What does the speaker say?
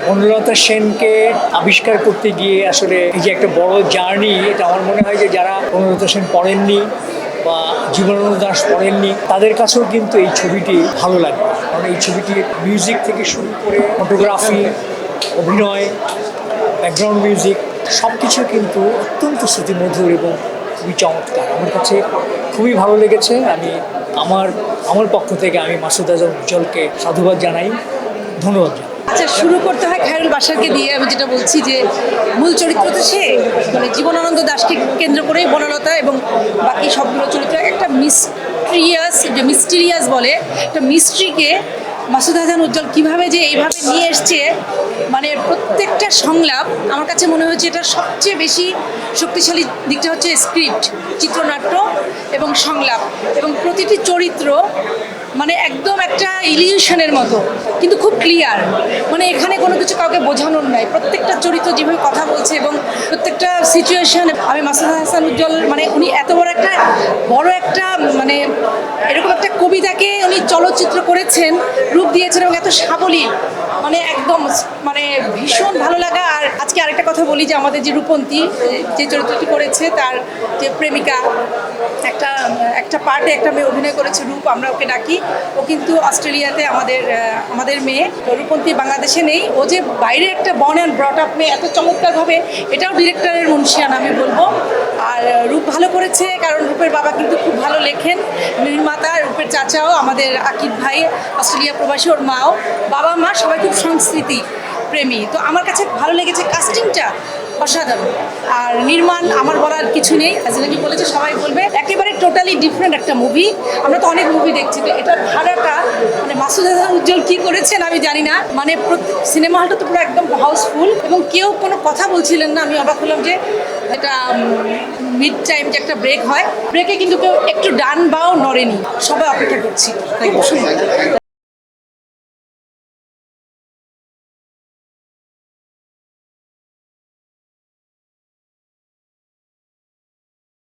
বনলতা সেনকে আবিষ্কার করতে গিয়ে আসলে এই যে একটা বড় জার্নি, এটা আমার মনে হয় যে যারা বনলতা সেন পড়েননি বা জীবনানন্দ দাশ পড়েননি তাদের কাছেও কিন্তু এই ছবিটি ভালো লাগবে। কারণ এই ছবিটির মিউজিক থেকে শুরু করে ফটোগ্রাফি, অভিনয়, ব্যাকগ্রাউন্ড মিউজিক সব কিছু কিন্তু অত্যন্ত শ্রুতিমধুর এবং খুবই চমৎকার। আমার কাছে খুবই ভালো লেগেছে। আমি আমার পক্ষ থেকে আমি মাসুদ আজম উজ্জ্বলকে সাধুবাদ জানাই, ধন্যবাদ জানাই। আচ্ছা, শুরু করতে হয় খায়রুল বাশারকে দিয়ে। আমি যেটা বলছি যে মূল চরিত্র তো সে, মানে জীবনানন্দ দাশকে কেন্দ্র করেই বনলতা এবং বাকি সবগুলো চরিত্র একটা মিস্টিরিয়াস বলে একটা মিস্ট্রিকে মাসুদ হাসান উজ্জ্বল কীভাবে যে এইভাবে নিয়ে এসছে, মানে প্রত্যেকটা সংলাপ আমার কাছে মনে হয়েছে এটা সবচেয়ে বেশি শক্তিশালী দিকটা হচ্ছে স্ক্রিপ্ট, চিত্রনাট্য এবং সংলাপ, এবং প্রতিটি চরিত্র মানে একদম একটা ইলিউশনের মতো কিন্তু খুব ক্লিয়ার। মানে এখানে কোনো কিছু কাউকে বোঝানোর নাই, প্রত্যেকটা চরিত্র যেভাবে কথা বলছে এবং প্রত্যেকটা সিচুয়েশন। আমি মাসুদ হাসান উজ্জ্বল মানে উনি এত বড় একটা মানে এরকম একটা কবিতাকে উনি চলচ্চিত্র করেছেন, রূপ দিয়েছেন এবং এত সাবলীল, মানে একদম মানে ভীষণ ভালো লাগা। আর আজকে আরেকটা কথা বলি যে আমাদের যে রূপন্তী যে চরিত্রটি করেছে তার যে প্রেমিকা, একটা পার্টে একটা মেয়ে অভিনয় করেছে, রূপ আমরা ওকে ডাকি। ও কিন্তু অস্ট্রেলিয়াতে আমাদের মেয়ে, রূপন্তী বাংলাদেশে নেই। ও যে বাইরে একটা বর্ন অ্যান্ড ব্রট আপ মেয়ে, এত চমৎকারভাবে, এটাও ডিরেক্টরের মনসিয়ান আমি বলবো। আর রূপ ভালো করেছে কারণ রূপের বাবা কিন্তু খুব ভালো লেখেন, নির্মাতা। রূপের চাচাও আমাদের আকিব ভাই অস্ট্রেলিয়া প্রবাসী, ওর মাও, বাবা মা সবাই খুব সংস্কৃতি প্রেমী। তো আমার কাছে ভালো লেগেছে, কাস্টিংটা অসাধারণ। আর নির্মাণ আমার বলার কিছু নেই, যেটা বলেছে সবাই বলবে, একেবারে টোটালি ডিফারেন্ট একটা মুভি। আমরা তো অনেক মুভি দেখছি, তো এটার ধারাটা মানে মাসুদ হাসান উজ্জ্বল কী করেছেন আমি জানি না। মানে সিনেমা হলটা তো পুরো একদম হাউসফুল এবং কেউ কোনো কথা বলছিলেন না। আমি অবাক হলাম যে এটা মিড টাইম যে একটা ব্রেক হয়, ব্রেকে কিন্তু কেউ একটু ডান বাও নড়েনি, সবাই অপেক্ষা করছি।